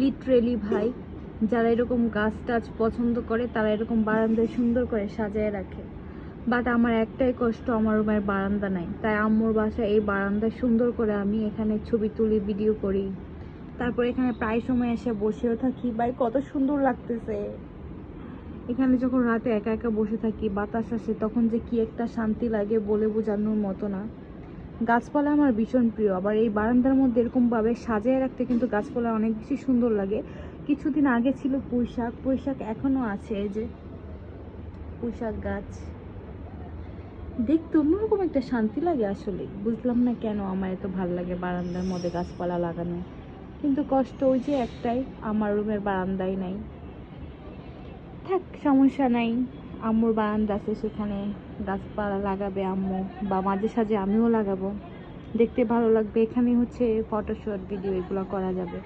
Literally ভাই, যারা এরকম গাছ টাছ পছন্দ করে তারা এরকম বারান্দায় সুন্দর করে সাজায় রাখে। বাট আমার একটাই কষ্ট, আমার রুমের বারান্দা নাই। তাই আম্মুর বাসায় এই বারান্দায় সুন্দর করে আমি এখানে ছবি তুলি, ভিডিও করি, তারপর এখানে প্রায় সময় এসে বসেও থাকি। ভাই কত সুন্দর লাগতেছে এখানে যখন রাতে একা একা বসে থাকি, বাতাস আসে, তখন যে কি একটা শান্তি লাগে বলে বোঝানোর মতো না। গাছপালা আমার ভীষণ প্রিয়। আবার এই বারান্দার মধ্যে এরকমভাবে সাজিয়ে রাখতে কিন্তু গাছপালা অনেক বেশি সুন্দর লাগে। কিছুদিন আগে ছিল পুঁইশাক, পুঁইশাক এখনও আছে, এই যে পুঁইশাক গাছ দেখতে অন্যরকম একটা শান্তি লাগে। আসলে বুঝলাম না কেন আমার এত ভালো লাগে বারান্দার মধ্যে গাছপালা লাগানো। কিন্তু কষ্ট ওই যে একটাই, আমার রুমের বারান্দাই নাই। থাক, সমস্যা নাই, আম্মুর বারান্দা আছে, সেখানে গাছপালা লাগাবে আম্মু, বা মাঝে সাঝে আমিও লাগাবো, দেখতে ভালো লাগবে। এখানে হচ্ছে ফটোশুট, ভিডিও এগুলো করা যাবে।